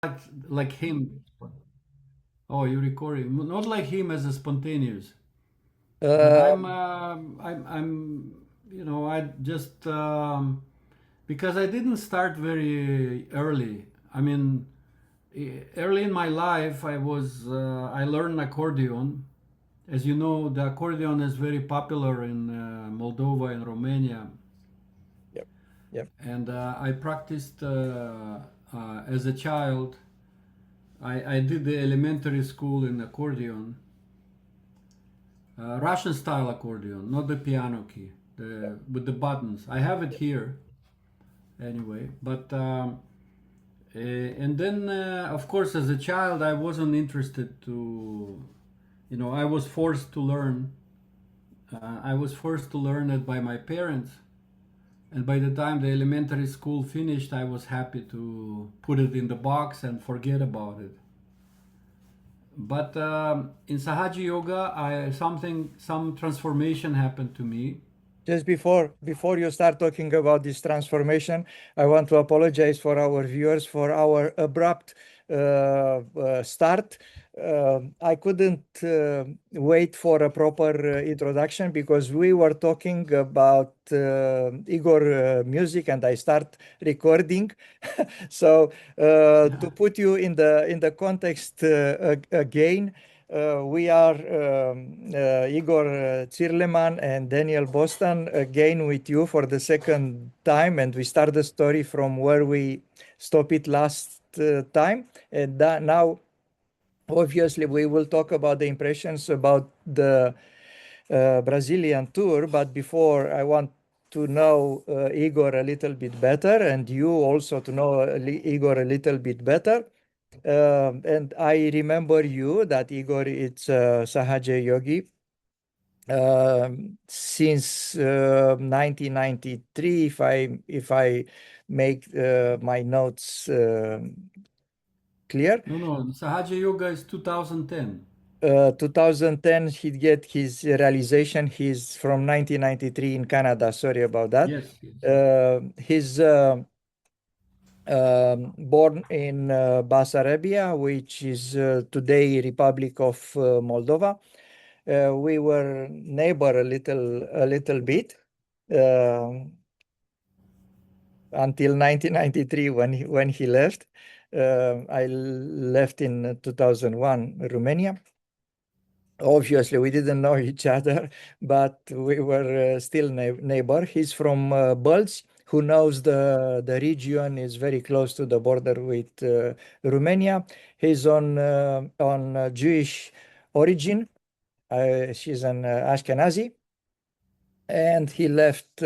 like, like him. Oh, you're recording. Not like him as a spontaneous. Uh, I just because I didn't start very early. I mean, early in my life, I learned accordion. As you know, the accordion is very popular in Moldova and Romania, yep, yep. and I practiced as a child. I did the elementary school in accordion, Russian style accordion, not the piano key, with the buttons. I have it here anyway, but and then of course as a child I wasn't interested to, I was forced to learn. I was forced to learn it by my parents, and by the time the elementary school finished, I was happy to put it in the box and forget about it. But in Sahaja Yoga, some transformation happened to me. Just before you start talking about this transformation, I want to apologize for our viewers for our abrupt start. I couldn't wait for a proper introduction because we were talking about Igor music, and I start recording. So to put you in the context again. We are Igor TSIRELMAN and Daniel Boston again with you for the second time, and we start the story from where we stopped it last time. And now, obviously, we will talk about the impressions about the Brazilian tour. But before, I want to know Igor a little bit better, and you also to know Igor a little bit better. And I remember you that Igor it's Sahaja Yogi since 1993, if I make my notes clear. No, no, Sahaja Yoga is 2010. 2010 he get his realization. He's from 1993 in Canada. Sorry about that. Yes, yes. He's born in Basarabia, which is today Republic of Moldova. We were neighbor a little bit uh, until 1993 when he left. I left in 2001 Romania. Obviously, we didn't know each other, but we were still neighbor. He's from Bălți. Who knows the region is very close to the border with Romania. He's on Jewish origin. She's an Ashkenazi, and he left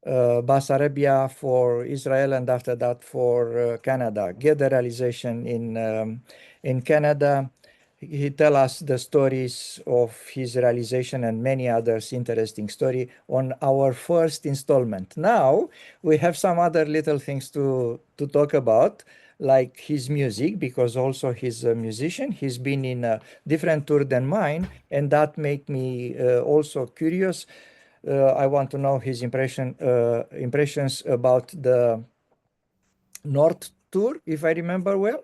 Basarabia for Israel, and after that for Canada. Get the realization in Canada. He tell us the stories of his realization and many others interesting story on our first installment. Now we have some other little things to talk about, like his music, because also he's a musician. He's been in a different tour than mine, and that make me also curious. I want to know his impressions about the North Tour, if I remember well,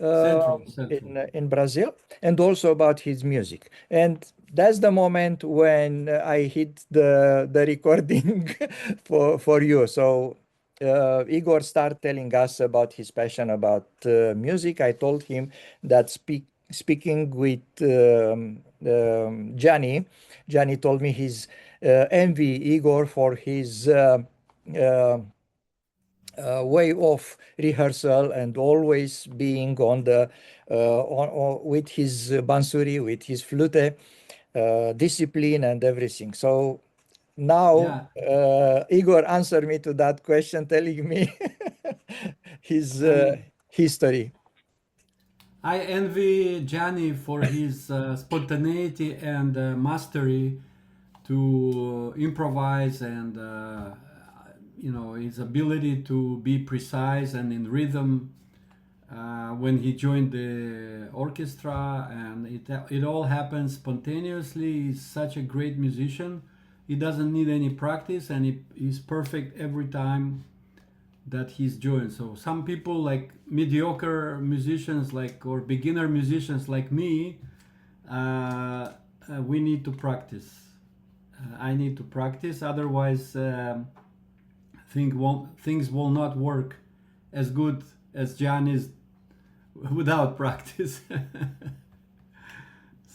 Central, Central. in Brazil, and also about his music. And that's the moment when I hit the recording for you. So Igor started telling us about his passion about music. I told him that speaking with Johnny told me his envy Igor for his uh, way of rehearsal and always being on the with his bansuri, with his flute, discipline and everything. So now Yeah, Igor answered me to that question, telling me his I'm. history. I envy Gianni for his spontaneity and mastery to improvise, and his ability to be precise and in rhythm when he joined the orchestra, and it all happens spontaneously. He's such a great musician. He doesn't need any practice, and he's perfect every time. that he's doing. So some people like mediocre musicians like or beginner musicians like me, we need to practice. I need to practice, otherwise things will not work as good as Jan is without practice.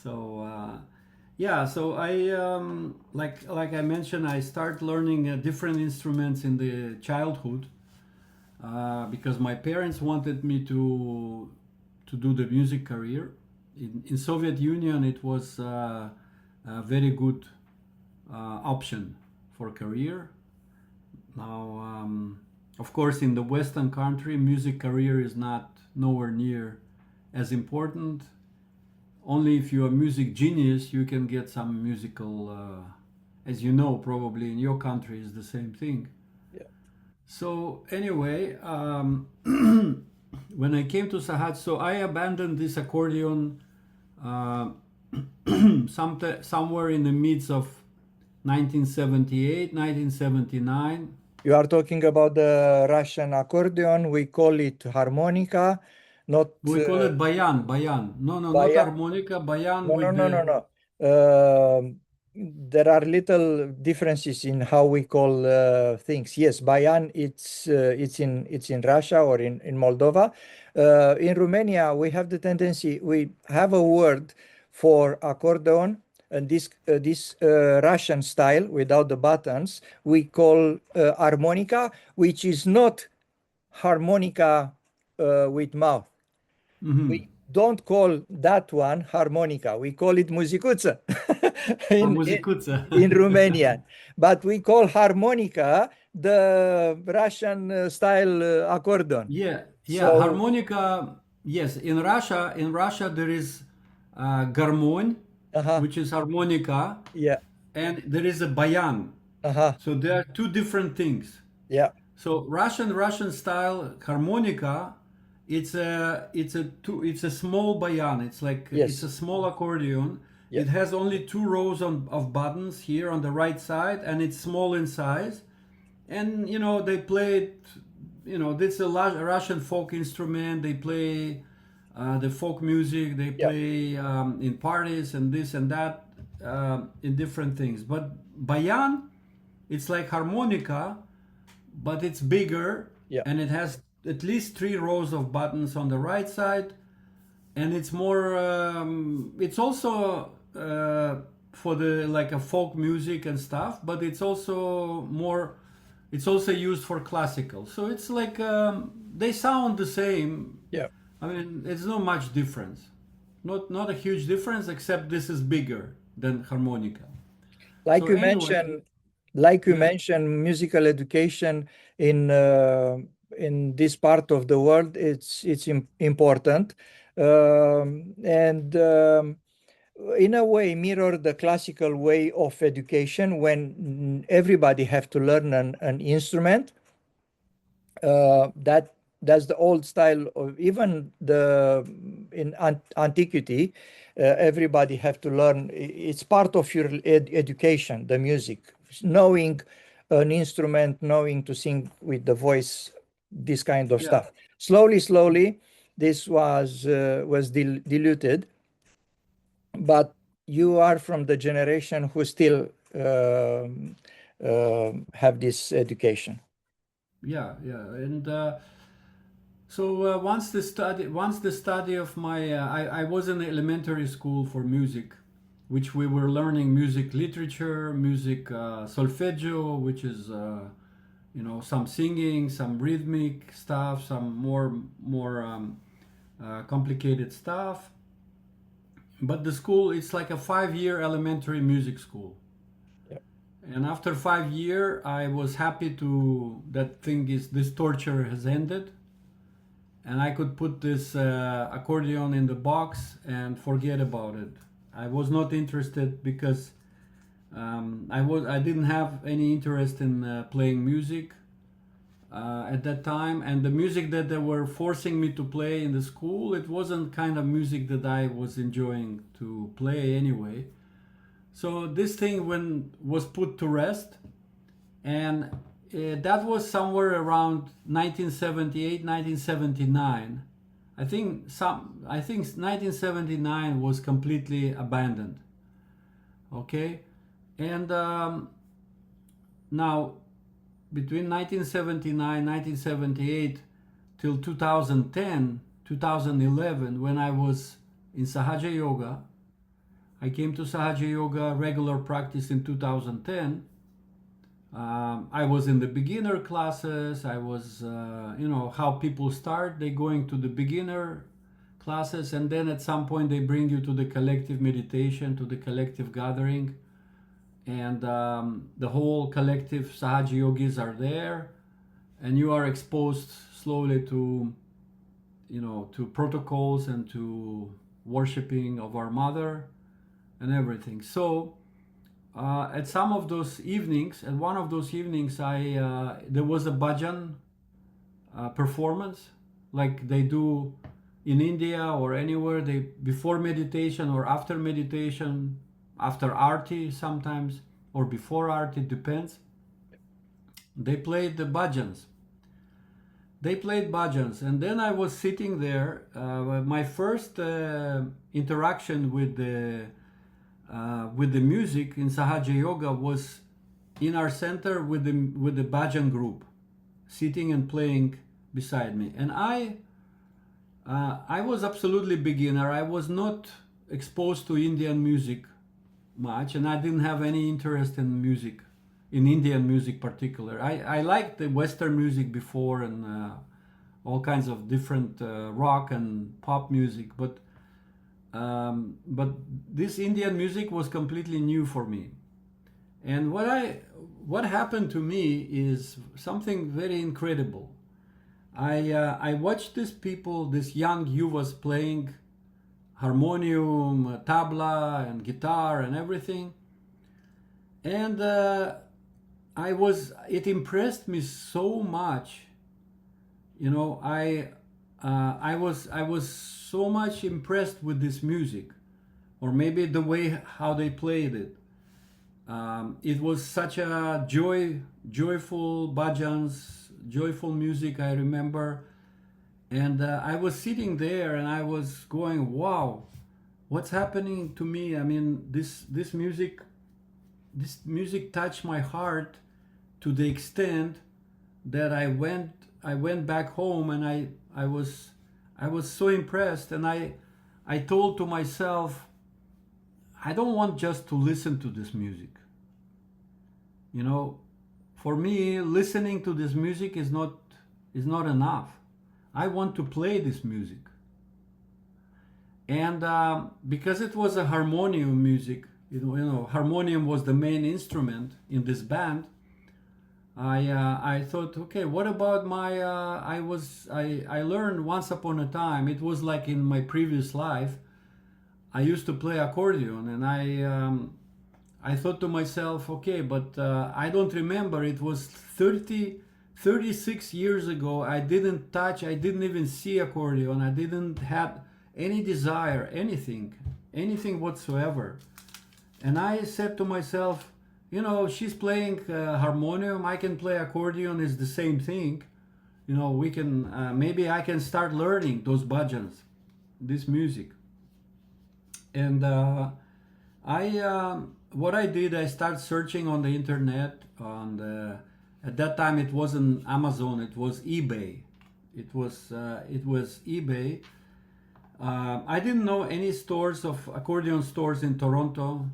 So yeah, so I like I mentioned, I start learning different instruments in the childhood because my parents wanted me to do the music career. In Soviet Union, it was a very good option for career. Now, of course, in the Western country, music career is not nowhere near as important. Only if you're a music genius, you can get some musical, as you know, probably in your country is the same thing. Yeah. So anyway, when I came to Sahat, so I abandoned this accordion uh, somewhere in the midst of 1978, 1979. You are talking about the Russian accordion. We call it harmonica, not We call it bayan, bayan. No, no, not bayan. harmonica, bayan No, no, with no, no, the. no. There are little differences in how we call things. Yes, bayan, it's in Russia or in Moldova. In Romania, we have the tendency, we have a word for accordion, and this Russian style without the buttons, we call harmonica, which is not harmonica with mouth. Mhm. We don't call that one harmonica. We call it muzicuță A in muzicuță. in Romanian. But we call harmonica the Russian style accordion. Yeah, yeah, So, harmonica. Yes, in Russia there is garmon, uh-huh, which is harmonica, yeah, and there is a bayan. uh-huh, So there are two different things. yeah, So Russian style harmonica, it's a small bayan. It's like it's yes, a small accordion. yeah, It has only two rows of buttons here on the right side, and it's small in size. And you know they play it. You know, this is a Russian folk instrument. They play the folk music. They yeah, play in parties and this and that in different things. But bayan, it's like harmonica, but it's bigger yeah, and it has at least three rows of buttons on the right side, and it's more. It's also for the like a folk music and stuff, but it's also more. It's also used for classical, so it's like they sound the same. yeah. I mean, it's not much difference, not a huge difference, except this is bigger than harmonica. Like So you anyway, mentioned, like you yeah, mentioned, musical education in this part of the world, it's important, and in a way mirror the classical way of education when everybody have to learn an instrument. That's the old style of even the in antiquity. Everybody have to learn. It's part of your education, the music, knowing an instrument, knowing to sing with the voice, this kind of yeah, stuff. Slowly, slowly, this was diluted, but you are from the generation who still have this education. yeah, yeah, and. So once the study of my I was in elementary school for music, which we were learning music literature, music solfeggio, which is you know, some singing, some rhythmic stuff, some more complicated stuff. But the school, it's like a 5 year elementary music school. Yeah. And after 5 year, I was happy to that thing is this torture has ended, and I could put this accordion in the box and forget about it. I was not interested because I didn't have any interest in playing music at that time, and the music that they were forcing me to play in the school, it wasn't kind of music that I was enjoying to play anyway. So this thing when was put to rest, and that was somewhere around 1978, 1979. I think 1979 was completely abandoned. Okay, and now between 1979, 1978 till 2010, 2011, when I was in Sahaja Yoga, I came to Sahaja Yoga regular practice in 2010. I was in the beginner classes. I was, how people start. They going to the beginner classes, and then at some point they bring you to the collective meditation, to the collective gathering, and the whole collective Sahaja Yogis are there, and you are exposed slowly to, to protocols and to worshiping of our Mother and everything. So at some of those evenings, at one of those evenings, there was a bhajan performance, like they do in India or anywhere. They before meditation or after meditation, after arti sometimes, or before arti, depends. They played the bhajans. They played bhajans, and then I was sitting there. My first interaction with the music in Sahaja Yoga was in our center with the bhajan group, sitting and playing beside me. And I was absolutely beginner. I was not exposed to Indian music much, and I didn't have any interest in music, in Indian music particular. I liked the Western music before, and all kinds of different rock and pop music, but this Indian music was completely new for me. And what happened to me is something very incredible. I watched these people, these young yuvas playing harmonium, tabla, and guitar and everything, and it impressed me so much. I was so much impressed with this music, or maybe the way how they played it. It was such a joyful bhajans, joyful music, I remember. And I was sitting there and I was going, wow, what's happening to me? I mean, this music touched my heart to the extent that I went back home, and I was so impressed, and I told to myself, I don't want just to listen to this music. For me, listening to this music is not enough. I want to play this music. And because it was a harmonium music, harmonium was the main instrument in this band. I thought, okay, what about my? I learned once upon a time. It was like in my previous life, I used to play accordion, and I thought to myself, okay, but I don't remember. It was 36 years ago. I didn't even see accordion. I didn't have any desire, anything whatsoever. And I said to myself, she's playing harmonium, I can play accordion, is the same thing. We can, maybe I can start learning those bhajans, this music. And what I did, I started searching on the internet. At that time, it wasn't Amazon, it was eBay. It was eBay. I didn't know any accordion stores in Toronto.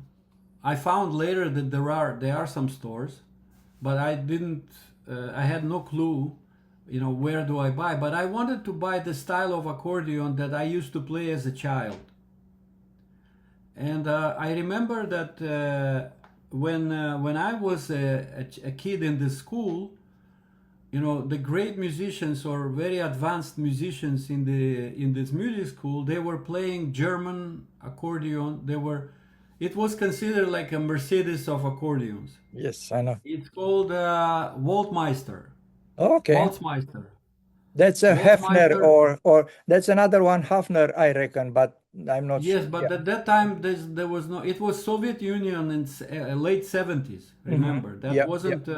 I found later that there are some stores, but I had no clue, where do I buy. But I wanted to buy the style of accordion that I used to play as a child. And I remember that when I was a kid in the school, the great musicians or very advanced musicians in this music school, they were playing German accordion. It was considered like a Mercedes of accordions. Yes, I know. It's called Waldmeister. Okay. Waldmeister. That's a Hefner, Waldmeister. or that's another one, Hafner, I reckon, but I'm not sure. Yes, but at that time there was no. It was Soviet Union in late 70s. Remember that Yeah, wasn't.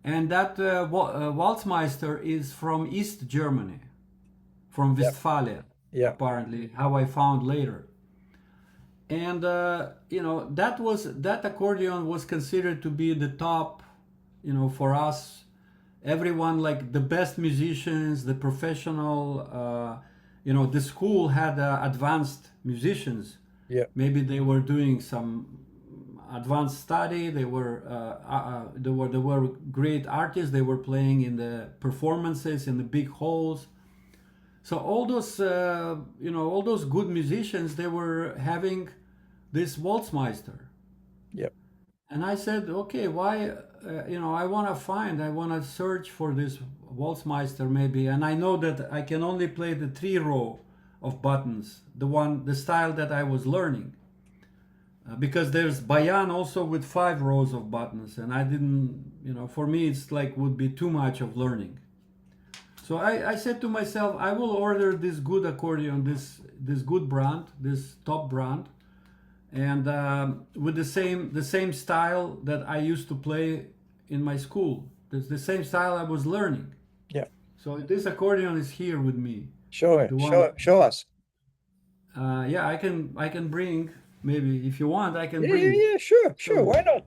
and that Waltzmeister is from East Germany, from Yeah. Westphalia, Yeah. apparently, how I found later. And that accordion was considered to be the top, for us, everyone, like the best musicians, the professional, the school had advanced musicians. Yeah. Maybe they were doing some advanced study. They were great artists. They were playing in the performances in the big halls. So all those good musicians, they were having this Waltzmeister. Yeah. And I said, okay, why, I want to search for this Waltzmeister maybe. And I know that I can only play the 3 row of buttons, the style that I was learning. Because there's Bayan also with 5 rows of buttons. And I didn't, for me, it's like would be too much of learning. So I said to myself, I will order this good accordion, this good brand, this top brand, and with the same style that I used to play in my school. It's the same style I was learning. Yeah. So this accordion is here with me. Show it. The one, Show us. yeah, I can bring, maybe if you want, I can Yeah. bring. Yeah. Sure. show Sure. you. Why not?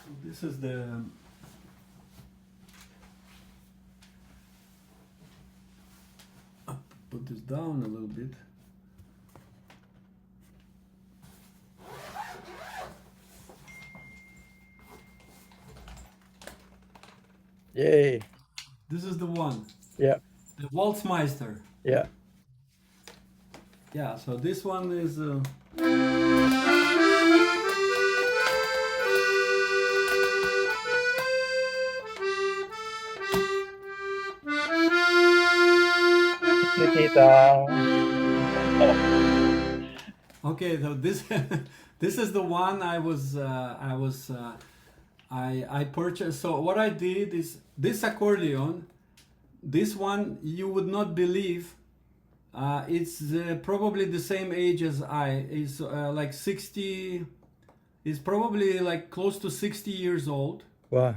So this is the. Put this down a little bit. Yay. This is the one, Yeah. the Waltzmeister. Yeah. Yeah, so this one is. Okay, so this this is the one I purchased. So what I did is this accordion, this one you would not believe. It's probably the same age as I. It's like 60. It's probably like close to 60 years old. Wow.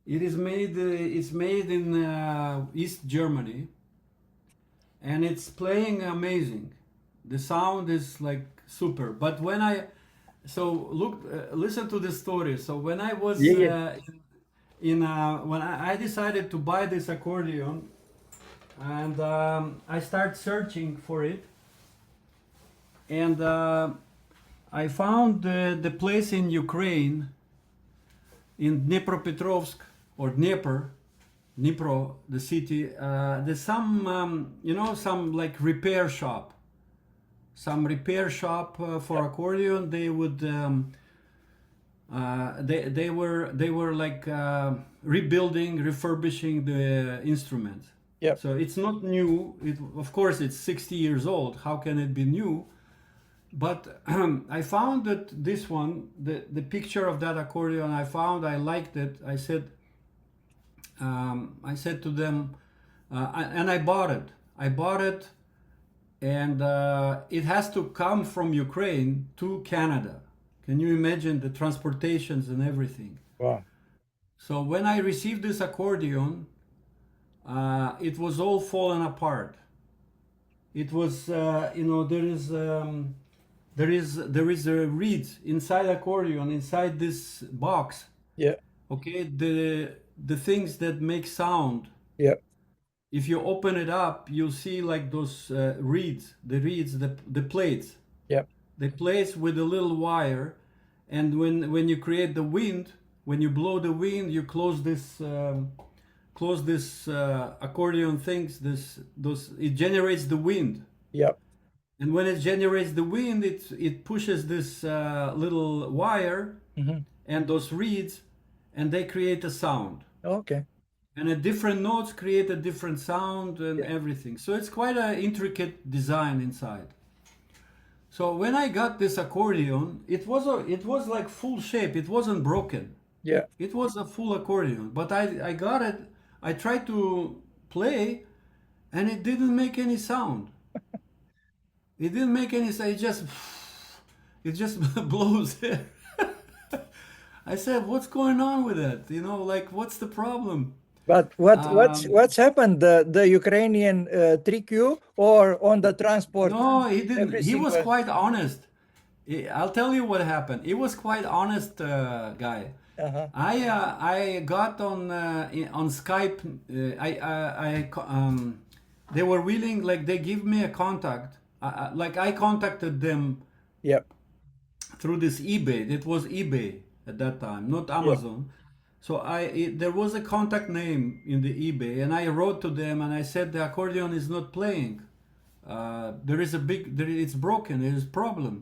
It is made. It's made in East Germany, and it's playing amazing. The sound is like super. But when listen to the story. So when I was Yeah. Yeah. when I decided to buy this accordion, and I start searching for it, and I found the place in Ukraine, in Dnipropetrovsk or Dnipro, the city. There's some like repair shop, for accordion. They would they were like rebuilding, refurbishing the instrument. Yep. So it's not new. Of course, it's 60 years old. How can it be new? But I found that this one, the picture of that accordion, I liked it. I said to them, and I bought it. And it has to come from Ukraine to Canada. Can you imagine the transportations and everything? Wow. So when I received this accordion, it was all fallen apart. It was, there is a reed inside accordion, inside this box. Yeah. Okay, the things that make sound. Yeah. If you open it up, you'll see like those reeds, the plates. Yeah. The plates with a little wire, and when you create the wind, when you blow the wind, you close this accordion things. It generates the wind. Yeah. And when it generates the wind, it pushes this little wire and those reeds, and they create a sound. Okay. And different notes create a different sound and everything. So it's quite an intricate design inside. So when I got this accordion, it was like full shape. It wasn't broken. Yeah. It was a full accordion, but I got it. I tried to play, and it didn't make any sound. It didn't make any sound. It just blows air. I said, "What's going on with that? Like, what's the problem?" But Um, what's happened? The Ukrainian trick you or on the transport no, he didn't. He everything was was quite honest. I'll tell you what happened. He was quite honest guy. uh-huh. I got on Skype. They were willing, like they give me a contact. Like I contacted them Yeah. through this eBay. It was eBay at that time, not Yeah. Amazon. So there was a contact name in the eBay, and I wrote to them and I said the accordion is not playing. It's broken. There is problem.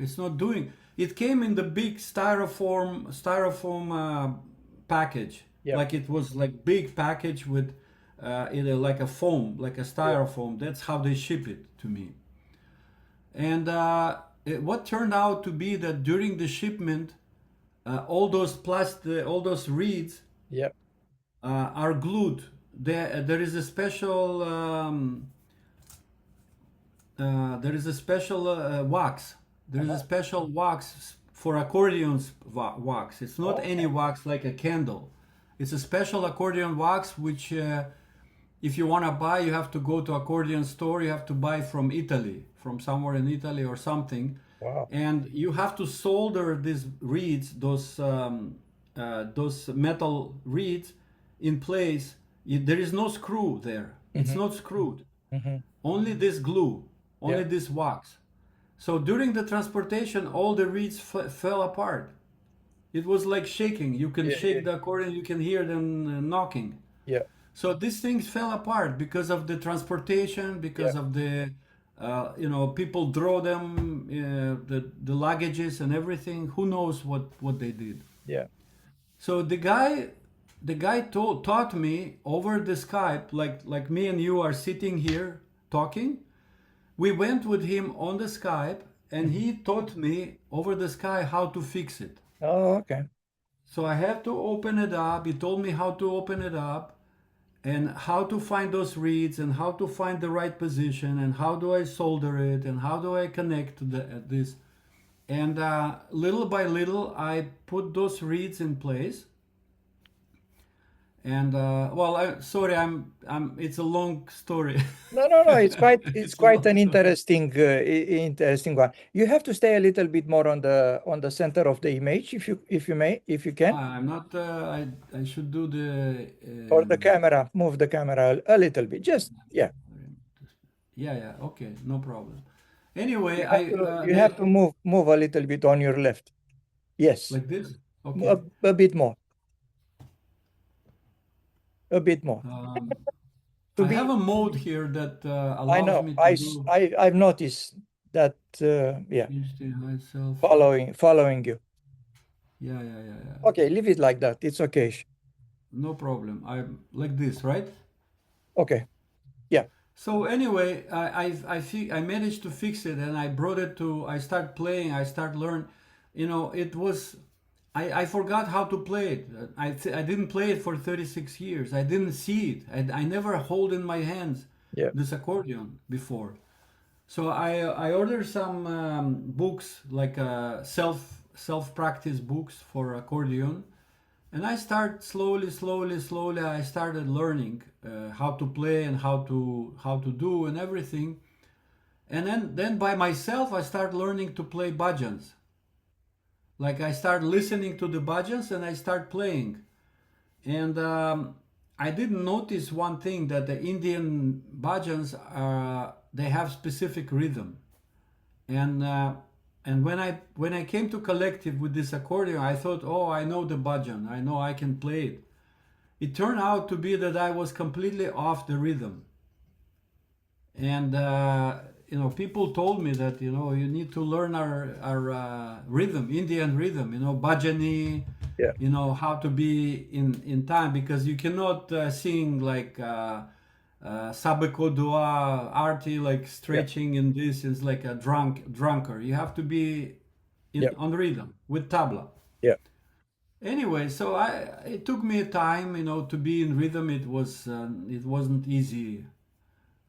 It's not doing. It came in the big styrofoam package, Yeah. like it was like big package with like a foam, like a Yeah. styrofoam. That's how they ship it to me. And what turned out to be that during the shipment, all those reeds Yeah. are glued. There is a special wax. There is a Uh-huh. special wax for accordions wax. It's not any Okay. wax like a candle. It's a special accordion wax which if you want to buy, you have to go to accordion store. You have to buy from Italy, from somewhere in Italy or something, Wow. and you have to solder these reeds, those metal reeds, in place. There is no screw there. It's Mm-hmm. not screwed. Mm-hmm. Only this glue, Yeah. only this wax. So during the transportation, all the reeds fell apart. It was like shaking. You can Yeah. Yeah. shake the accordion, you can hear them knocking. Yeah. So these things fell apart because of the transportation, Yeah. because of people draw them, the luggages and everything. Who knows what they did? Yeah. So the guy taught me over the Skype, like me and you are sitting here talking. We went with him on the Skype, and Mhm. he taught me over the Skype how to fix it. Oh, okay. So I have to open it up. He told me how to open it up and how to find those reeds and how to find the right position and how do I solder it and how do I connect this. And little by little, I put those reeds in place. And sorry, it's a long story. No, no, no. It's It's a quite long an story. interesting one. You have to stay a little bit more on the center of the image, if you can, I'm not. I should do the. or the camera. Move the camera a little bit. Just yeah. Yeah, yeah. Okay, no problem. Anyway, You have to move a little bit on your left. Yes, like this. Okay. a bit more, a bit more. Um, To I have be, a mode here that I allows know. me to do I've noticed that. Yeah, PhD myself. following you. Yeah, yeah, yeah, yeah. Okay, leave it like that. It's okay. No problem. I'm like this, right? Okay. Yeah. So anyway, I managed to fix it and I brought it to. I start playing. I start learn. It was. I forgot how to play it. I didn't play it for 36 years. I didn't see it. I never hold in my hands Yeah. this accordion before. So I ordered some books like self practice books for accordion, and I start slowly. I started learning how to play and how to do and everything, and then by myself I start learning to play bhajans. Like I start listening to the bhajans and I start playing, and I didn't notice one thing that the Indian bhajans they have specific rhythm, and when I came to collective with this accordion, I thought, oh, I know the bhajan, I know I can play it. It turned out to be that I was completely off the rhythm, and people told me that you need to learn our rhythm, Indian rhythm, bhajani, Yeah. how to be in time, because you cannot sing like sabeko dua arti, like Yeah. stretching in this is like a drunker. You have to be Yeah. on rhythm with tabla. Yeah. anyway, so it took me time, to be in rhythm. It wasn't easy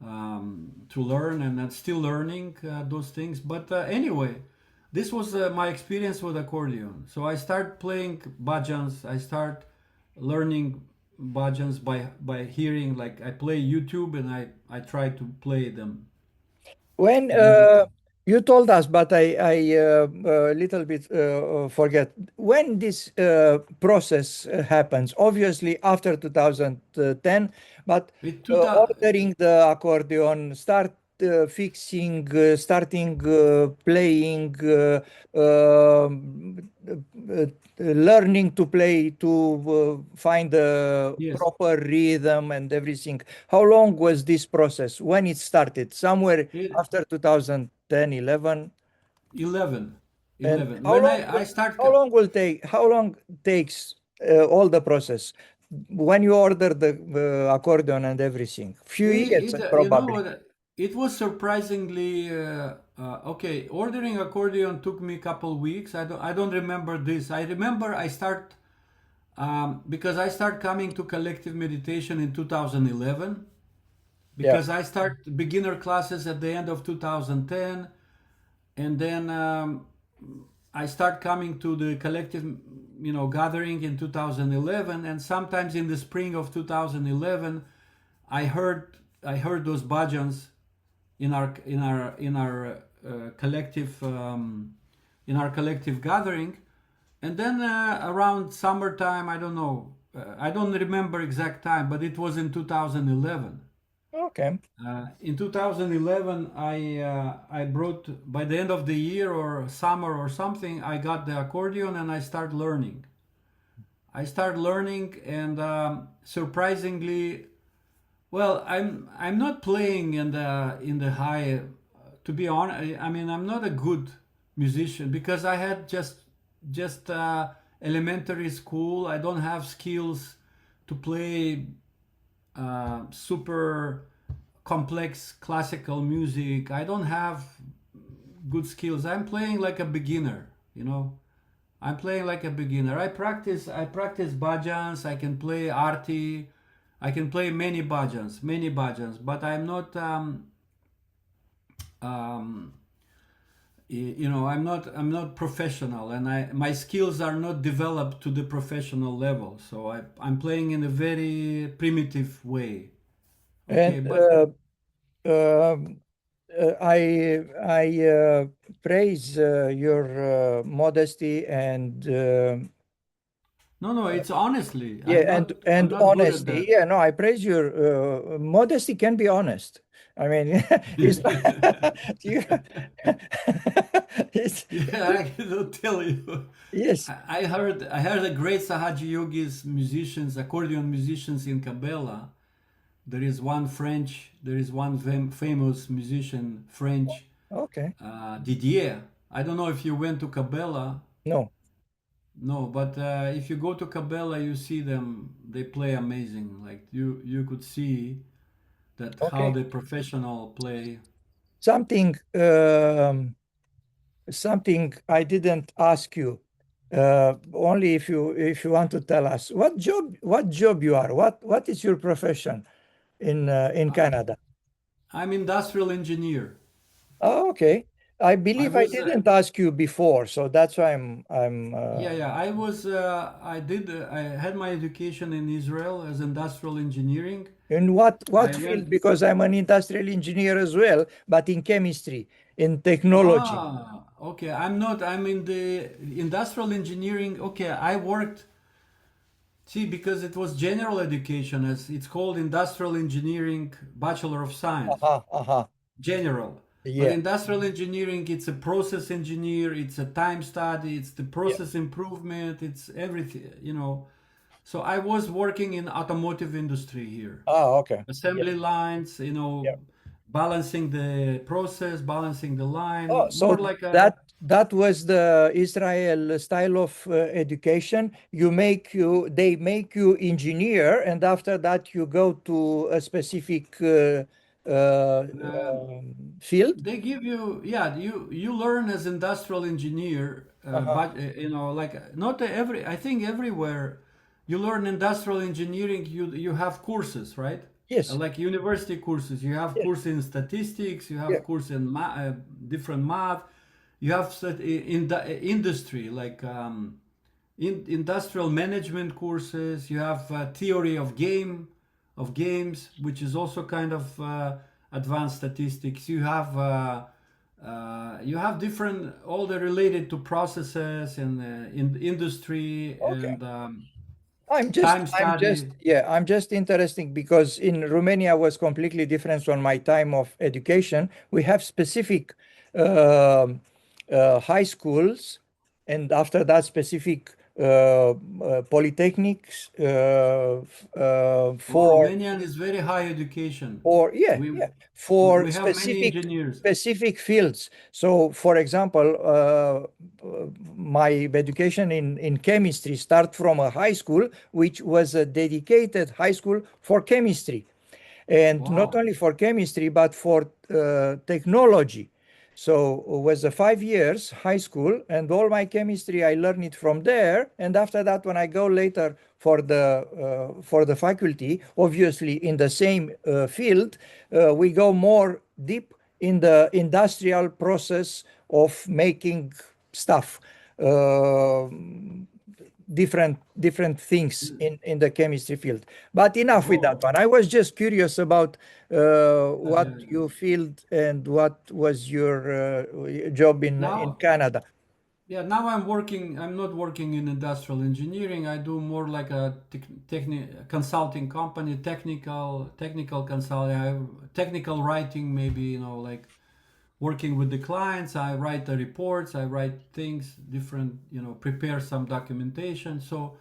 to learn, and I'm still learning those things. But anyway, this was my experience with accordion. So I start playing bhajans. I start learning bhajans by hearing. Like I play YouTube and I try to play them. When Music. you told us, but I little bit forget when this process happens. Obviously, after 2010, but It two thou- ordering the accordion, start fixing, starting playing, learning to play to find the yes, proper rhythm and everything. How long was this process when it started? Somewhere it after 2010, 11. 11, And 11. how When long I start. how long takes all the process when you order the accordion and everything? Few years You know probably. what? It was surprisingly okay. Ordering accordion took me a couple weeks. I don't remember this. I remember I start because I start coming to collective meditation in 2011 Yeah. because I start beginner classes at the end of 2010, and then I start coming to the collective, gathering in 2011, and sometimes in the spring of 2011, I heard I heard those bhajans in our collective gathering, and then around summertime, I don't know, I don't remember exact time, but it was in 2011. Okay. In 2011, I brought by the end of the year or summer or something, I got the accordion and I start learning. And surprisingly, well, I'm not playing in the high. To be honest, I mean I'm not a good musician because I had just elementary school. I don't have skills to play super complex classical music. I don't have good skills. I'm playing like a beginner, you know. I'm playing like a beginner. I practice bhajans, I can play arti, I can play many bhajans, but um, I'm not professional, and my skills are not developed to the professional level. So I'm playing in a very primitive way. And Okay, but um, I praise your modesty and no, no, it's honestly, yeah, I'm and not good at honesty. that. Yeah, no, I praise your modesty can be honest. I mean, it's you, it's, Yeah, I can tell you. yes. I heard the great Sahaji Yogis musicians, accordion musicians in Kabbalah. There is one famous musician, French, Okay. Didier. I don't know if you went to Kabbalah. No. No, but if you go to Kabbalah, you see them. They play amazing. Like you could see that how Okay. the professional play. Something something I didn't ask you. Only if you want to tell us what job you are. What is your profession in Uh, Canada? I'm industrial engineer. Oh, okay. I I believe I was didn't ask you before, so that's why I'm Yeah, yeah. I had my education in Israel as industrial engineering. in what I field? went. Because I'm an industrial engineer as well, but in chemistry, in technology. Okay. I'm not. I'm in the industrial engineering. Okay. I worked. See, because it was general education, as it's called industrial engineering, Bachelor of Science, Uh-huh, uh-huh. general. But Yeah, industrial engineering, it's a process engineer, it's a time study, it's the yeah. process improvement, it's everything. So I was working in automotive industry here. Ah, okay. Yeah, Assembly lines, yeah. balancing the process, balancing the Oh, line, more so like a. that was the Israel style of education. They make you engineer, and after that you go to a specific Uh, field. they give you, yeah, you learn as industrial engineer Uh-huh. but you know, like not every. I think everywhere you learn industrial engineering, you have courses, right? Yes. Like university courses. You have Yeah. course in statistics. You Yeah. have course in different math. You have in the industry like industrial management courses. You have theory of games, which is also kind of advanced statistics. You have different all the related to processes and in industry Okay. and time study. I'm just interesting because in Romania was completely different from my time of education. We have specific um, high schools, and after that, specific polytechnics Well, for Romanian is very high education. or yeah, We yeah, for we have many engineers. specific fields. So for example, my education in chemistry start from a high school which was a dedicated high school for chemistry, and not Wow. only for chemistry but for technology. So it was a 5 years high school, and all my chemistry I learned it from there. And after that, when I go later for the faculty, obviously in the same field, we go more deep in the industrial process of making stuff. Uh, different things in the chemistry field. But enough with that Oh, one. I was just curious about what yeah. you feel and what was your job in Now, Canada. yeah, now I'm working. I'm not working in industrial engineering. I do more like a consulting company, technical consulting, technical writing, maybe, you know, like working with the clients. I write the reports, I write things different, you know, prepare some documentation. So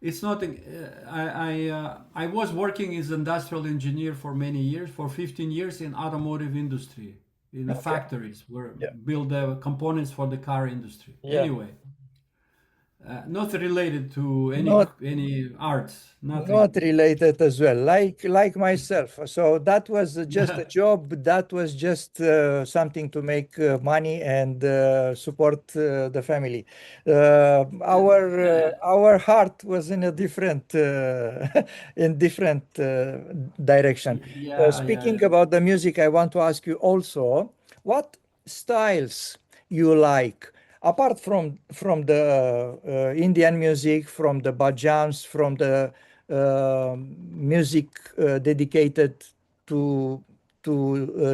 it's not. I was working as industrial engineer for many years, for 15 years in automotive industry, in the Okay. factories where Yeah. build the components for the car industry. Yeah. Anyway, not related to Not any arts, Not nothing. related as well, like myself. So that was just a job. That was just something to make money and support the family. Our heart was in a different in different direction. Yeah, yeah, Speaking about the music, I want to ask you also what styles you like apart from the Indian music, from the bhajans, from the music dedicated to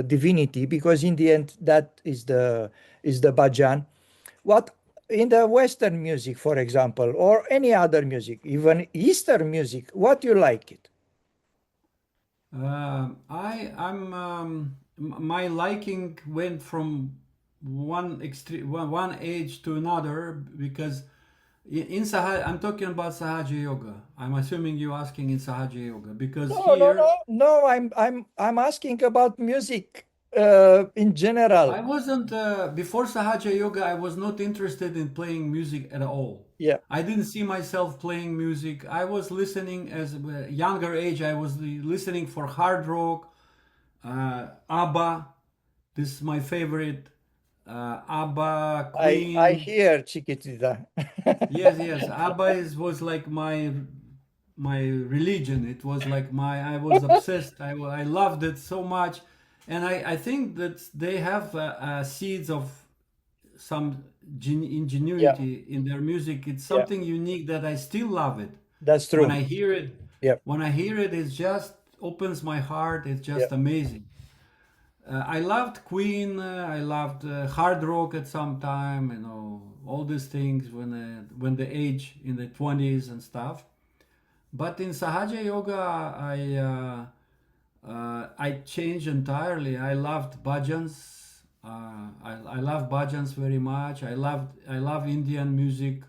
divinity, because in the end that is the bhajan. What in the Western music, for example, or any other music, even Eastern music, what you like it? My liking went from one age to another because in Sahaja, I'm talking about Sahaja Yoga. I'm assuming you're asking in Sahaja Yoga because No, no, no, here no. I'm asking about music in I general. wasn't before Sahaja Yoga. I was not interested in playing music at all. Yeah. I didn't see myself playing music. I was listening as a younger age. I was listening for hard rock, ABBA. This is my favorite. ABBA, I Queen. hear Chiquitita. Yes, yes. ABBA was like my religion. It was like I was obsessed. I loved it so much, and I think that they have seeds of some Yeah, ingenuity in their music. It's yeah, something unique that I still love it. that's When true. I hear it, Yeah, it just opens my heart. It's yeah, just amazing. I loved Queen. I loved hard rock at some time. You know all these things when the age in the 20s and stuff. But in Sahaja Yoga, I changed entirely. I loved bhajans. I love bhajans very much. I love Indian music.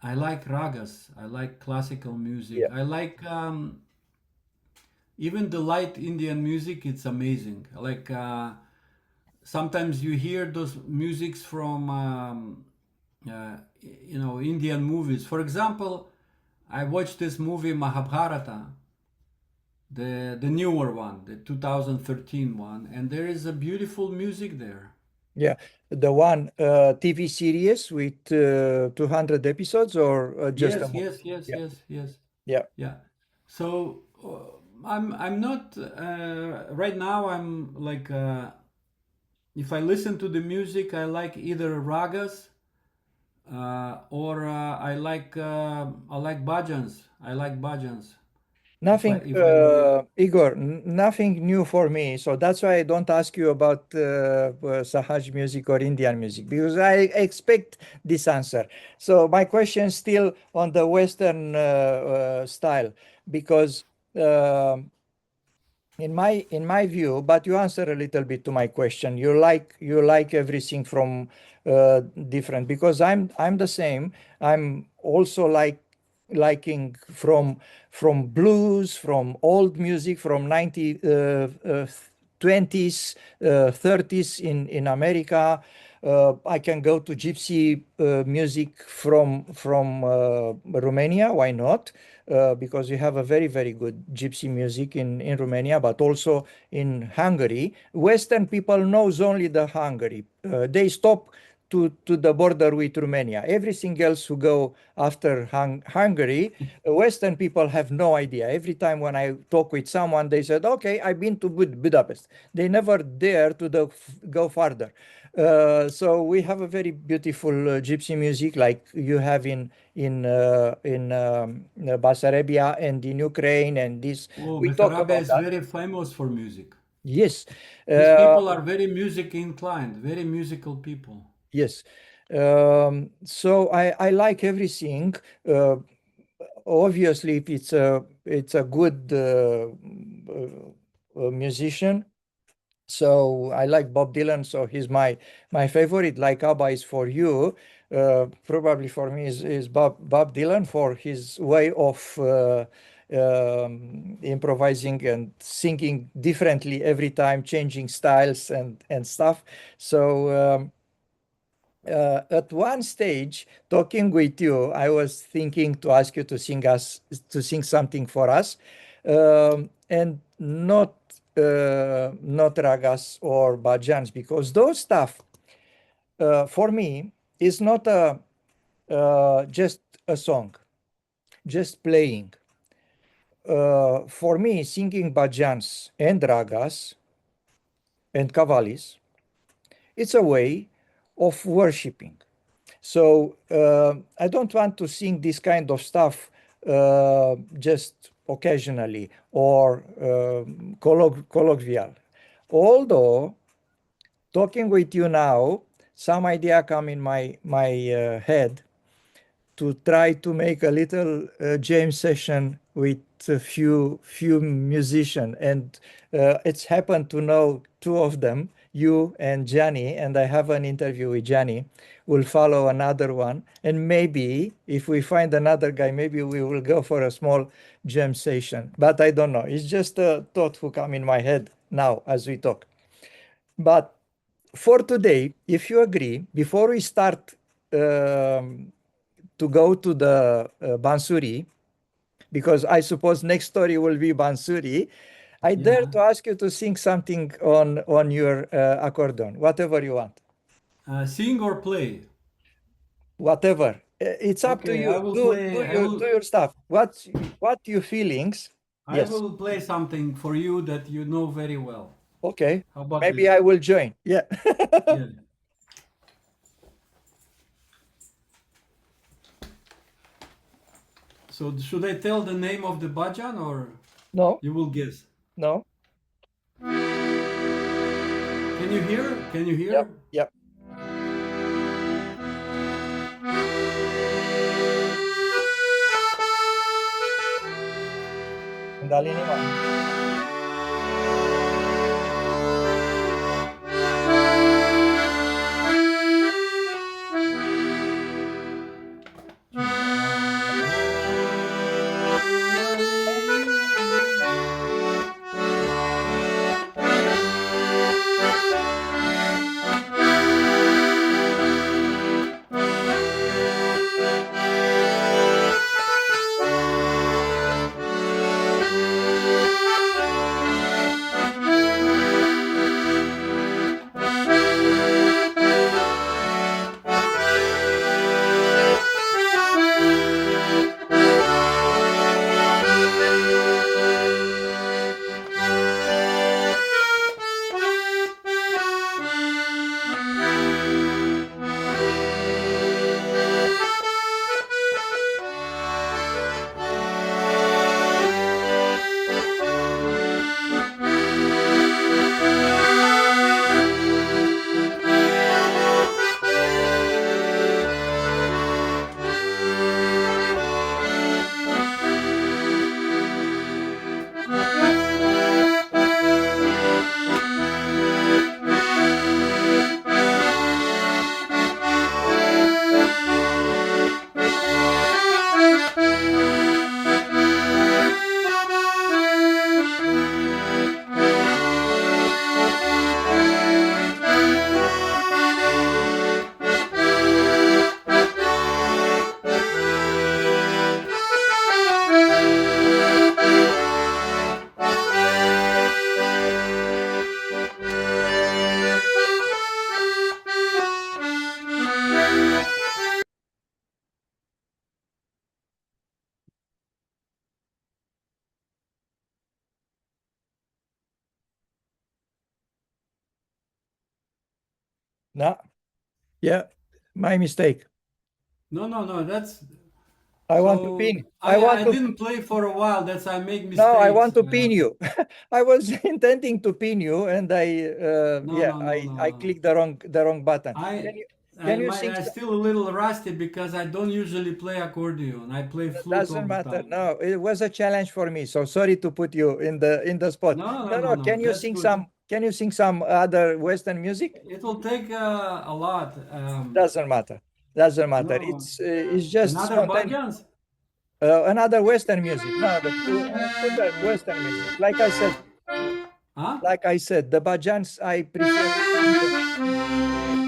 I like ragas. I like classical music. yeah, I like even the light Indian music. It's amazing. Like sometimes you hear those musics from you know Indian movies. For example, I watched this movie Mahabharata, the newer one, the 2013 one, and there is a beautiful music there. Yeah, the one TV series with 200 episodes or just a Yes, movie? yes, yes, Yeah, yes, yes. yeah. Yeah. So I'm not right now. I'm like if I listen to the music, I like either ragas or I like bhajans. I like bhajans. Nothing, If I Igor, nothing new for me. So that's why I don't ask you about Sahaj music or Indian music because I expect this answer. So my question still on the Western style because um in my view, but you answer a little bit to my question. You like everything from different because I'm the same. I'm also liking from blues, from old music, from 20s, 30s in America. I can go to gypsy music from Romania. Why not? Because we have a very, very good gypsy music in Romania, but also in Hungary. Western people knows only the Hungary. They stop to the border with Romania. Everything else who go after Hungary, Western people have no idea. Every time when I talk with someone, they said, "Okay, I've been to Budapest." They never dare to go farther. So we have a very beautiful gypsy music like you have in Bessarabia and in Ukraine and this. oh, We talk Bessarabia about is that. very famous for music. Yes, These uh, people are very music inclined, very musical people. yes. So I like everything. Uh, Obviously, if it's a good musician. So I like Bob Dylan, so he's my favorite. Like ABBA is for you, probably for me is Bob Dylan for his way of improvising and singing differently every time, changing styles and stuff. So at one stage, talking with you, I was thinking to ask you to sing something for us, and not ragas or bhajans because those stuff for me is not just a song, just playing. For me, singing bhajans and ragas and kavalis, it's a way of worshiping. So I don't want to sing this kind of stuff just occasionally or colloquial. Although talking with you now, some idea come in my head to try to make a little jam session with a few musicians, and it's happened to know two of them, you and Gianni, and I have an interview with Gianni. We'll follow another one, and maybe if we find another guy, maybe we will go for a small jam session. But I don't know. It's just a thought who come in my head now as we talk. But for today, if you agree, before we start to go to the bansuri, because I suppose next story will be bansuri, I dare Yeah. to ask you to sing something on your accordion, whatever you want, Sing or play? whatever. It's up to Okay, you. I will Do play. do your do your stuff. What your feelings? I Yes. will play something for you that you know very well. Okay. How about Maybe this? I will join. Yeah. Yeah. So should I tell the name of the bhajan or No. you will guess? No. Can you hear? Can you Yep. hear? Yep. Andalini man. No, yeah, my mistake. No. That's I want to so. pin. I want I to. didn't play for a while. That's I make No, I want mistakes. to pin you. I was intending to pin you, and No, yeah, no, no, no, I no. clicked the wrong button. I Can you I sing? still a little rusty because I don't usually play accordion. I play flute all Doesn't the matter. time. No, it was a challenge for me. So sorry to put you in the spot. No, no. No. Can you That's sing good. some? Can you sing some other Western music? It will take a lot. Doesn't matter. Doesn't matter. No, It's just another spontaneous. bhajans? Another Western music. No, put the Western music. Huh? Like I said, the bhajans I prefer Indian.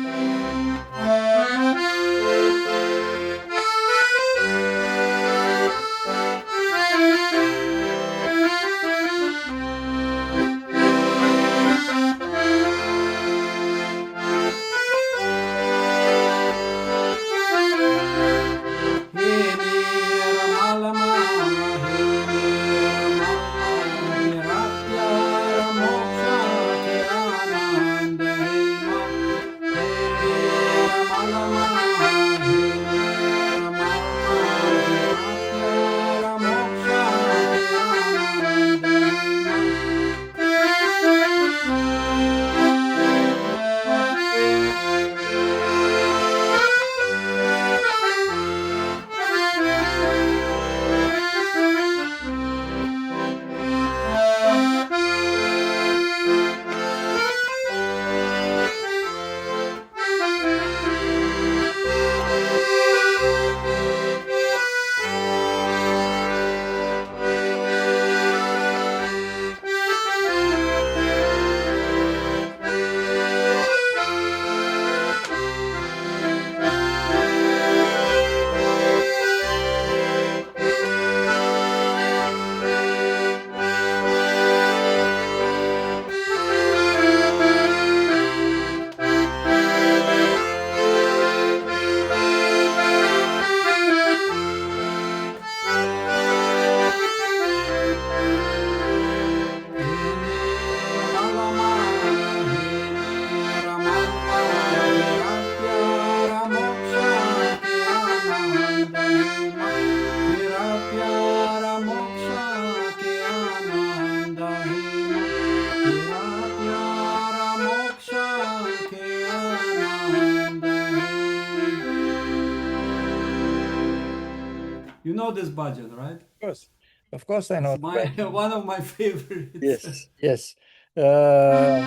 You know this bhajan, right? Course, of course, I It's know the my bhajans. one of my favorites. Yes, yes. Uh,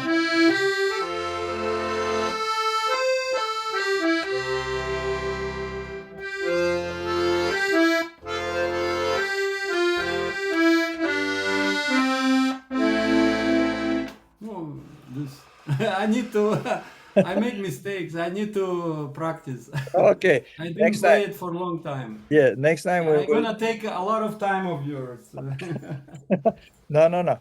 Oh, this I need to. I make mistakes. I need to practice. okay, I didn't next time. play it for a long time. Yeah, next time we I'm will. gonna take a lot of time of yours. No, no, no.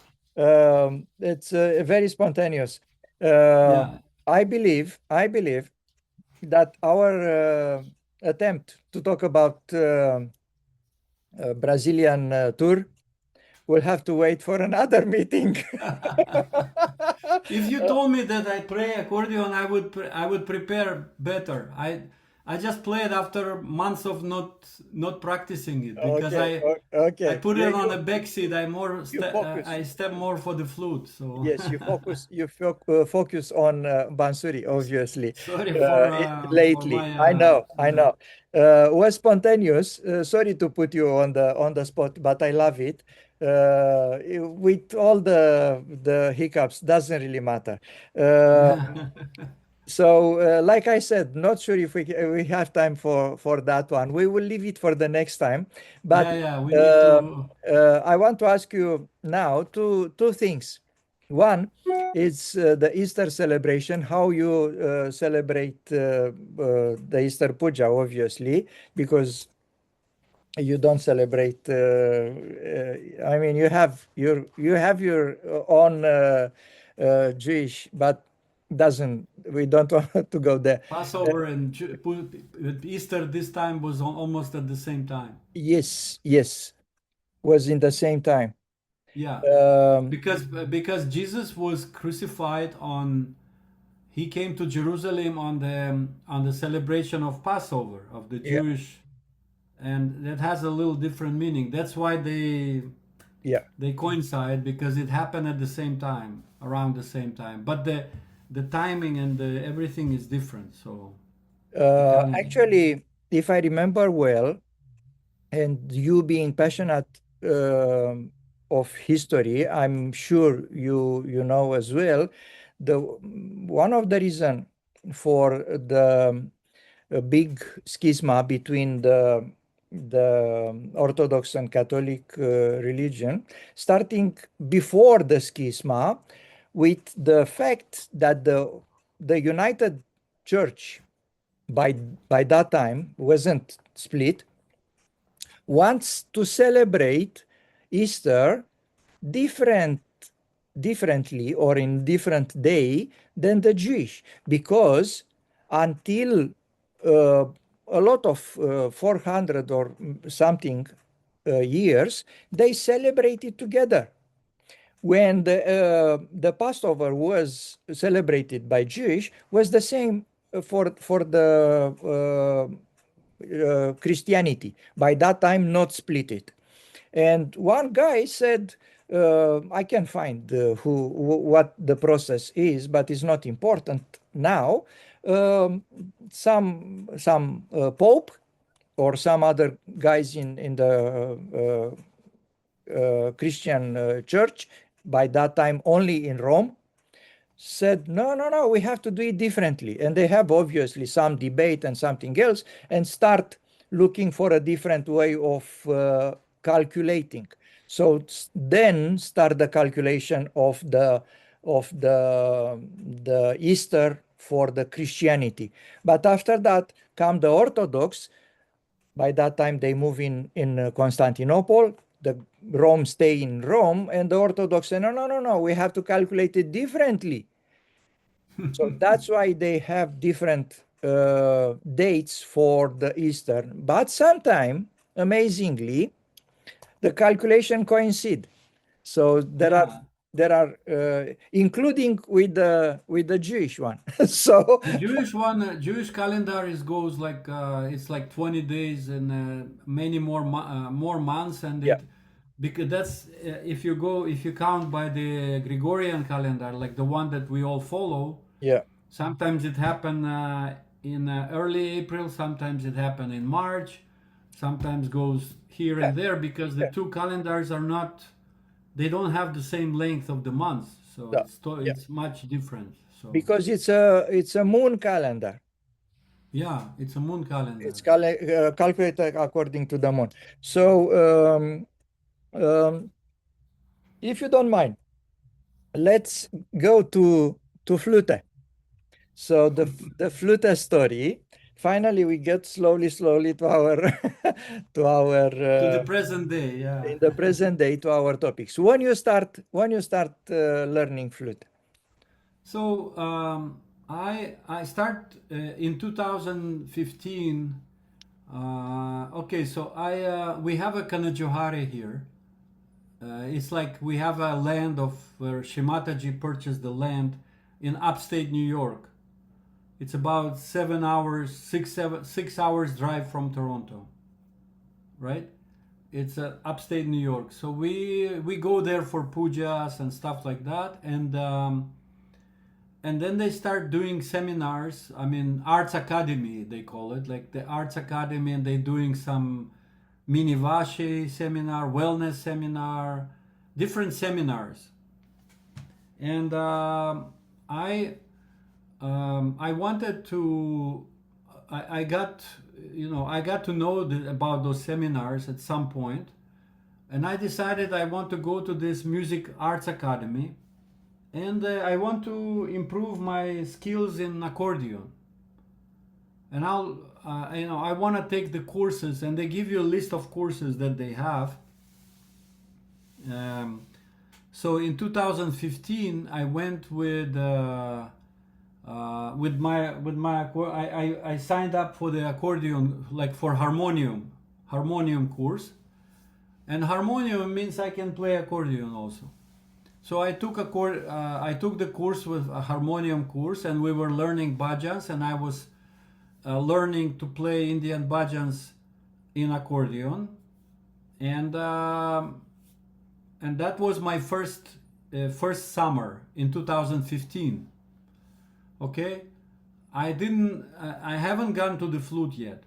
It's very spontaneous. Uh, Yeah. I believe that our attempt to talk about Brazilian tour will have to wait for another meeting. If you told me that I play accordion, I would prepare better. I just played after months of not practicing it because Okay, I okay. put Yeah, it on the back seat. you focus. I step more for the flute. So Yes, focus on bansuri, obviously. sorry for Lately, my I know. Was spontaneous. Sorry to put you on the spot, but I love it. With all the hiccups, doesn't really matter. Uh, so, like I said, not sure if we have time for that one. We will leave it for the next time. But yeah. We need uh, to. I want to ask you now two things. One is the Easter celebration, how you celebrate the Easter Puja, obviously, because you don't celebrate. I mean, you have your own Jewish, but doesn't we don't want to go there. Uh, Passover and Easter this time was almost at the same time. yes, yes, was in the same time. Yeah, Um, because Jesus was crucified on he came to Jerusalem on the celebration of Passover of the Yeah, Jewish, and that has a little different meaning. That's why yeah. they coincide, because it happened at the same time, around the same time. But the timing and the everything is different. So the calendar. Actually, if I remember well, and you being passionate of history, I'm sure you know as well. The one of the reason for the big schisma between the Orthodox and Catholic religion, starting before the schisma, with the fact that the United Church by by that time wasn't split, wants to celebrate Easter different differently or in different day than the Jewish, because until uh, a lot of 400 or something years, they celebrated together. When the Passover was celebrated by Jewish, was the same for the Christianity. By that time, not split it. And one guy said, I can find what the process is, but it's not important now. Some pope or some other guys in the Christian church, by that time only in Rome, said, no, no, no, we have to do it differently. And they have obviously some debate and something else, and start looking for a different way of calculating. So then start the calculation of the Easter for the Christianity. But after that come the Orthodox. By that time they move in Constantinople. The Rome stay in Rome, and the Orthodox say, no, no, no, no, we have to calculate it differently. So that's why they have different dates for the Easter. But sometimes, amazingly, the calculation coincide. So Yeah. there are including with the Jewish one. So The Jewish one, Jewish calendar is goes like it's like 20 days and many more months, and yeah, it because that's if you count by the Gregorian calendar, like the one that we all follow. yeah, Sometimes it happen in early April, sometimes it happen in March, sometimes goes here yeah, and there, because the yeah, two calendars are not, they don't have the same length of the months, so yeah, yeah. it's much different. So Because it's a moon calendar. yeah, it's a moon calendar. It's calculated according to the moon. So if you don't mind, let's go to flute. So the flute story. Finally, we get slowly to our to our To the present day, yeah. in the present day to our topics. When you start learning flute. So I start in 2015. Okay, so I we have a Kanajohare here. It's like we have a land of where Shimataji purchased the land in upstate New York. It's about 7 hours, 6 hours drive from Toronto, right? It's upstate New York. So we go there for pujas and stuff like that, and then they start doing seminars. I mean, arts academy they call it, like the arts academy, and they doing some mini vache seminar, wellness seminar, different seminars. And I wanted to, I got, I got to know about those seminars at some point, and I decided I want to go to this music arts academy, and I want to improve my skills in accordion. And I want to take the courses, and they give you a list of courses that they have. Um, so in 2015, I went I signed up for the accordion, like for harmonium course, and harmonium means I can play accordion also. So I took the course with a harmonium course, and we were learning bhajans, and I was learning to play Indian bhajans in accordion, and that was my first summer in 2015. Okay, I haven't gone to the flute yet.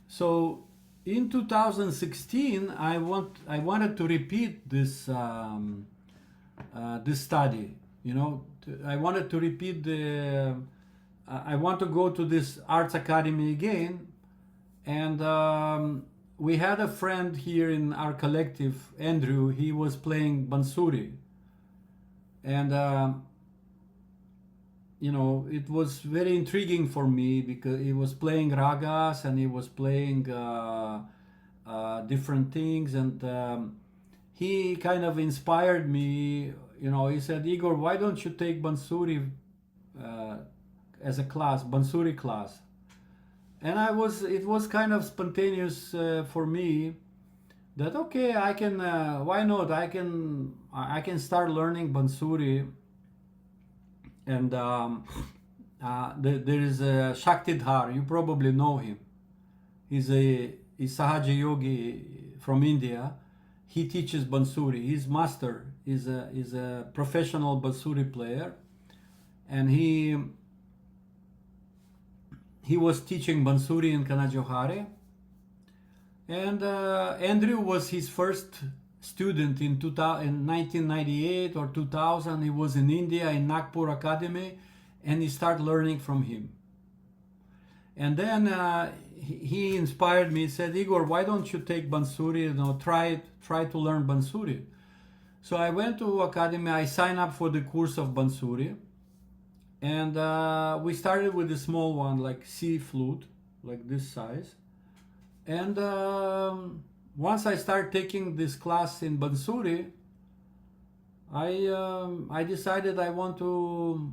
So in 2016, I wanted to repeat this study. You know, I wanted to repeat I want to go to this arts academy again, and we had a friend here in our collective, Andrew. He was playing bansuri, and you know, it was very intriguing for me because he was playing ragas and he was playing different things, and he kind of inspired me. You know, he said, Igor, why don't you take bansuri uh, as a class, bansuri class? And it was kind of spontaneous for me that okay, I can, why not? I can start learning bansuri, and there is a Shaktidhar. You probably know him. He's Sahaja Yogi from India. He teaches bansuri. His master is a professional bansuri player, and he was teaching bansuri in Kanajohare. And Andrew was his first student in 1998 or 2000. He was in India in Nagpur Academy, and he started learning from him. And then he inspired me. He said, Igor, why don't you take bansuri? You know, try to learn bansuri. So I went to academy. I signed up for the course of bansuri, and we started with a small one, like C flute, like this size. And once I started taking this class in bansuri, I decided I want to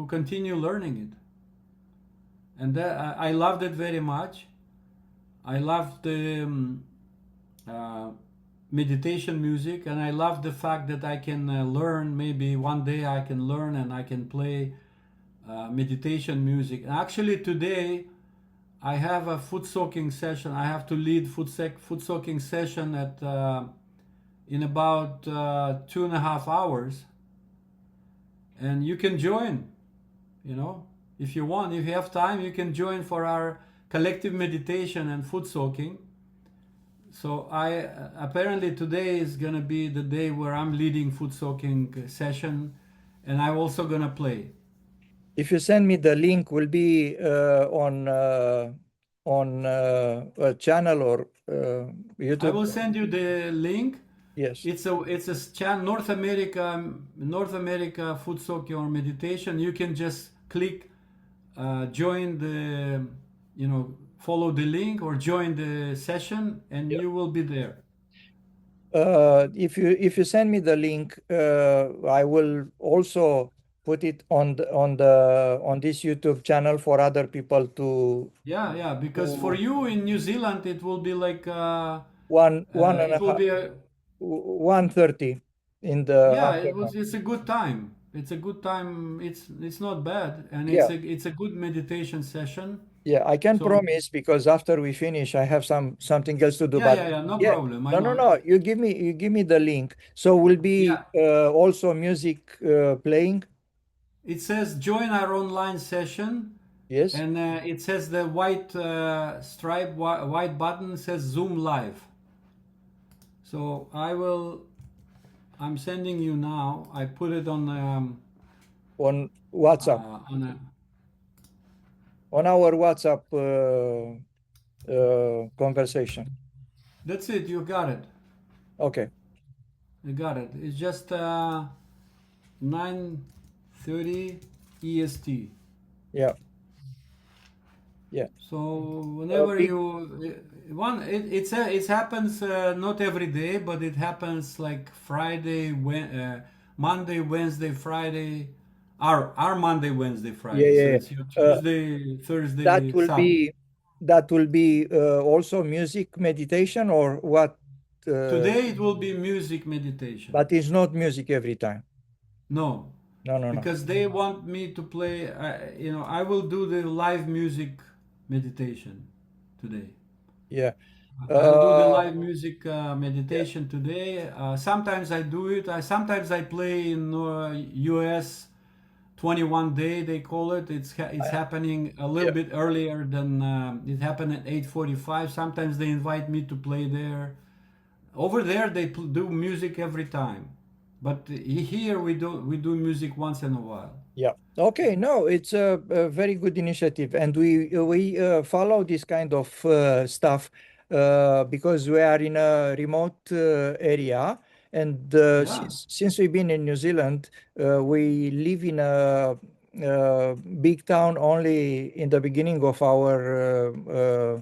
continue learning it, and I loved it very much. I loved the meditation music, and I love the fact that I can learn. Maybe one day I can learn and I can play meditation music. Actually, today I have a foot soaking session. I have to lead foot soaking session at in about 2.5 hours, and you can join. You know, if you want, if you have time, you can join for our collective meditation and foot soaking. So I apparently today is gonna be the day where I'm leading foot soaking session, and I'm also gonna play. If you send me the link, will be on a channel or YouTube. I will send you the link. Yes. It's a channel, North America foot soaking or meditation. You can just click join the, you know, follow the link or join the session, and Yeah. you will be there. If you send me the link, I will also put it on this YouTube channel for other people to Yeah, because for you in New Zealand it will be like one and it a will half be a 1:30 in the yeah, afternoon. it's a good time. It's a good time. It's not bad, and Yeah. it's a good meditation session. Yeah, I can So promise because after we finish, I have something else to do. yeah, But yeah, yeah, no yeah, problem. I no. know. You give me the link. So will be Yeah, also music playing. it says join our online session, Yes. and it says the white white button says Zoom live. So I'm sending you now. I put it On WhatsApp, on a, on our WhatsApp conversation. that's it. You got it. Okay. You got it. It's just 9:30 EST. Yeah. Yeah. So whenever Big, you it happens not every day, but it happens like Monday, Wednesday, Friday. Our Monday, Wednesday, yeah, Friday. So yeah. it's your Yeah. Tuesday, That Thursday, will Saturday. be also music meditation or what? Today it will be music meditation. but it's not music every time. No, No, no, no. because they want me to play. I will do the live music meditation today. Yeah. I'll do the Uh, live music yeah. meditation today. Sometimes I do it. Sometimes I play in US 21 day they call it. It's I- happening a little yeah. bit earlier than it happened at 8:45. Sometimes they invite me to play there. Over there they do music every time, but here we do music once in a while. Yeah. Okay. No, it's a very good initiative, and we follow this kind of stuff because we are in a remote area, and Yeah, since we've been in New Zealand, we live in a big town only in the beginning of our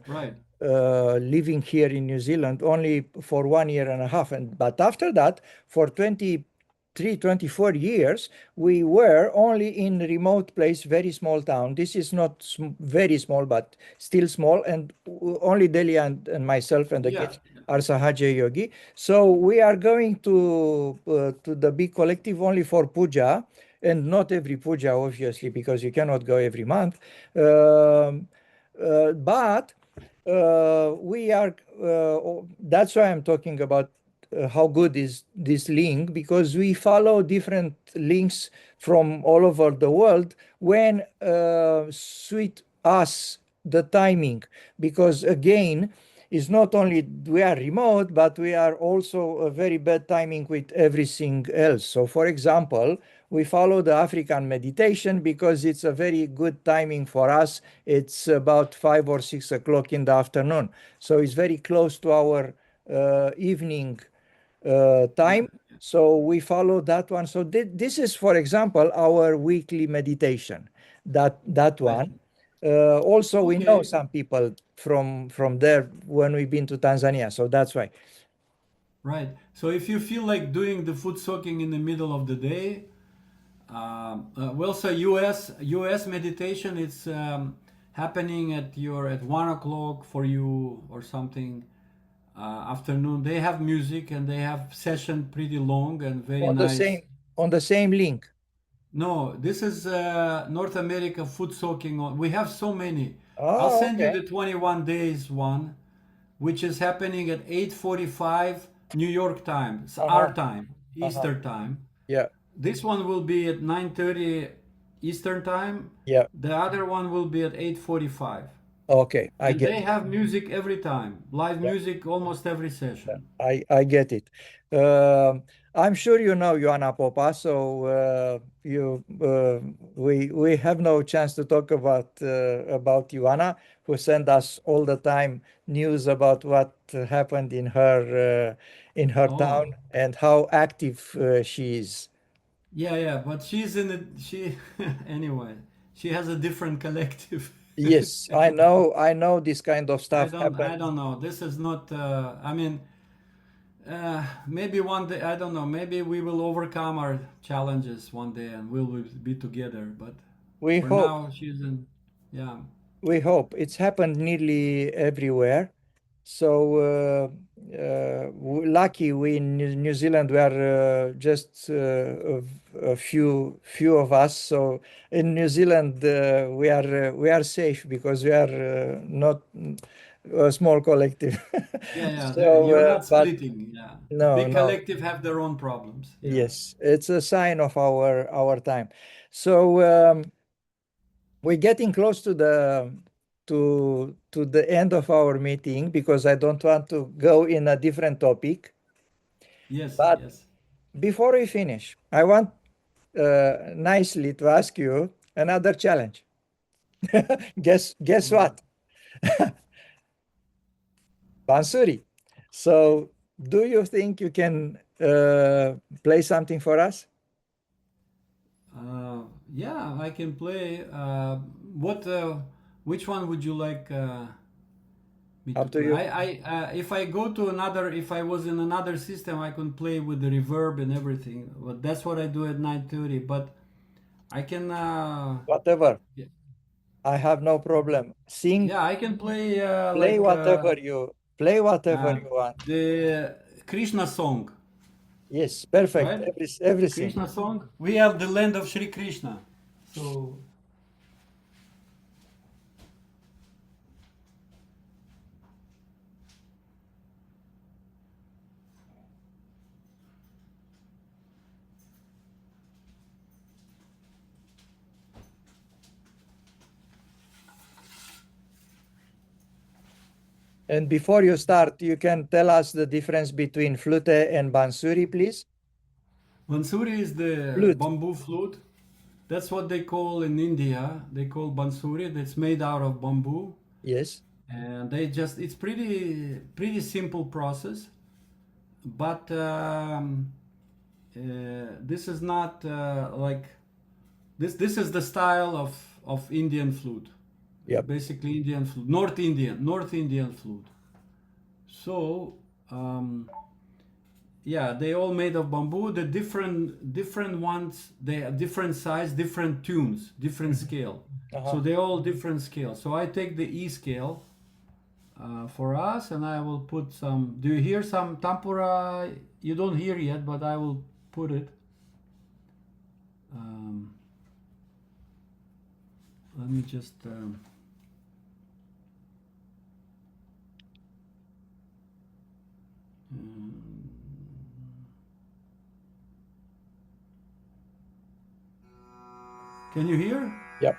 right. living here in New Zealand only for 1 year and a half. And but after that, for 23, 24 years, we were only in remote place, very small town. This is not very small, but still small. And only Delia and myself and the Yeah, kids are Sahaja Yogi. So we are going to the big collective only for puja, and not every puja, obviously, because you cannot go every month. Um, but we are that's why I'm talking about how good is this link, because we follow different links from all over the world when suit us the timing, because again, it's not only we are remote, but we are also a very bad timing with everything else. So for example, we follow the African meditation because it's a very good timing for us. It's about 5 or 6 o'clock in the afternoon. So it's very close to our evening yeah, time. So we follow that one. So this is, for example, our weekly meditation. That right. one. Also, we know Okay, some people from there when we've been to Tanzania. So that's why. right. So if you feel like doing the foot soaking in the middle of the day, well, so US meditation, it's happening at 1 o'clock for you or something afternoon. They have music and they have session pretty long and very On the nice. same on the same link. No, this is North America foot soaking. We have so many. I'll Oh, send you okay. the 21 days one, which is happening at 8:45 New York time. It's Uh-huh. our time, Uh-huh. Eastern time. Yeah. This one will be at 9:30 Eastern time. Yeah. The other one will be at 8:45. Okay. I And get they it. have music every time. Live Yeah. music almost every session. I get it. Um, I'm sure you know Ioana Popa, so you we have no chance to talk about Ioana, who send us all the time news about what happened in her Oh, town and how active she is. yeah, but she's in it. Anyway, she has a different collective. Yes, I know. I know this kind of stuff I happens. don't know. This is not, I mean, maybe one day, I don't know, maybe we will overcome our challenges one day and we'll be together. But We for hope. now, she's in, yeah. We hope. It's happened nearly everywhere. So lucky we in New Zealand we are just a few of us. So in New Zealand we are safe because we are not a small collective. Yeah, So you're not but splitting. Yeah. no, Big no. collective have their own problems. Yeah. Yes, it's a sign of our time. So we're getting close to the end of our meeting because I don't want to go in a different topic. Yes, But yes. before we finish, I want nicely to ask you another challenge. Guess Okay. what? Bansuri. So, do you think you can play something for us? Yeah, I can play. What? Which one would you like me to Up to play? you. If I go to another, if I was in another system, I can play with the reverb and everything. But that's what I do at 9:30. But I can. Whatever. Yeah, I have no problem. Sing, yeah, I can play play whatever you uh, want. the Krishna song, Yes, perfect. right? Everything. Krishna song. We have the land of Sri Krishna. So And before you start, you can tell us the difference between flute and bansuri, please. bansuri is the Flute. bamboo flute. That's what they call in India. They call bansuri. That's made out of bamboo, Yes. and it's pretty simple process. But this is not like this. This is the style of Indian flute. Yep. Basically Indian flute, North Indian flute. So yeah, they all made of bamboo. The different ones, they have different size, different tunes, different scale. So they all different scale. So I take the E scale for us, and I will put some. Do you hear some tempura? You don't hear yet, but I will put it. Let me just. Can you hear? Yep.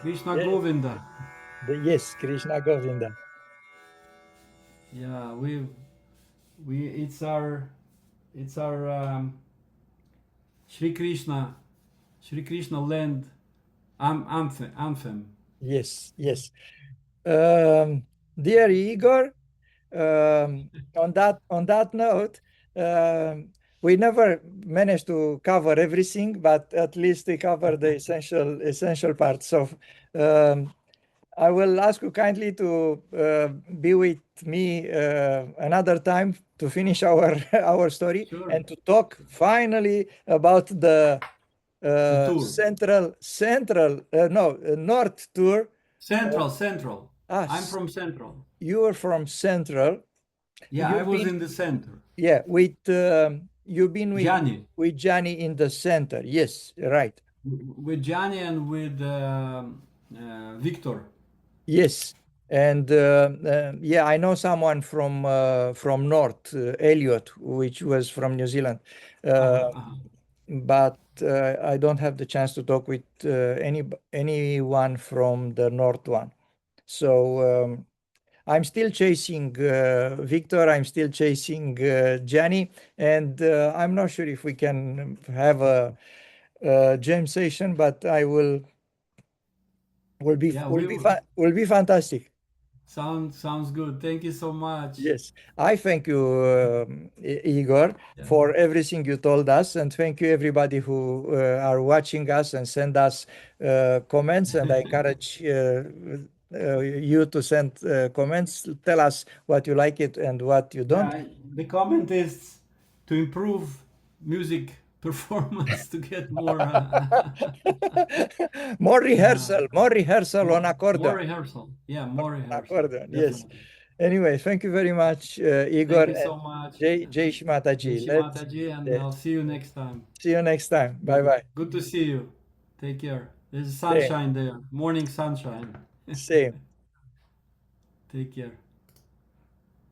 Krishna Yes. Govinda. Yes, Krishna Govinda. Yeah, it's our Sri Krishna land anthem. Yes, yes. Dear Igor, on that note, we never managed to cover everything, but at least we covered the essential parts. So I will ask you kindly to be with me another time to finish our story Sure. and to talk finally about the tour. North tour. Central. Ah, I'm from Central. you are from Central. Yeah, I You've was been, in the center. yeah, you've been Gianni. with Johnny in the center. Yes, right. With Gianni and with Victor. Yes, and yeah, I know someone from North, Elliot, which was from New Zealand, but I don't have the chance to talk with anyone from the North one. So I'm still chasing Victor. I'm still chasing Jenny, and I'm not sure if we can have a jam session, but I will be Yeah, we will be fantastic. sounds good. Thank you so much. Yes, I thank you, Igor, Yeah. for everything you told us, and thank you everybody who are watching us and send us comments. And I encourage you to send comments. Tell us what you like it and what you don't. The comment is to improve music performance to get more yeah, More rehearsal on more accordion. rehearsal. Yeah, more rehearsal. Accordion, yes. Definitely. Anyway, thank you very much, Igor Thank you and so much. Jay Jai Shimataji. Mataji, and Uh, I'll see you next time. see you next time. Bye Good, bye. good to see you. Take care. There's Same, sunshine there. Morning sunshine. same. Take care.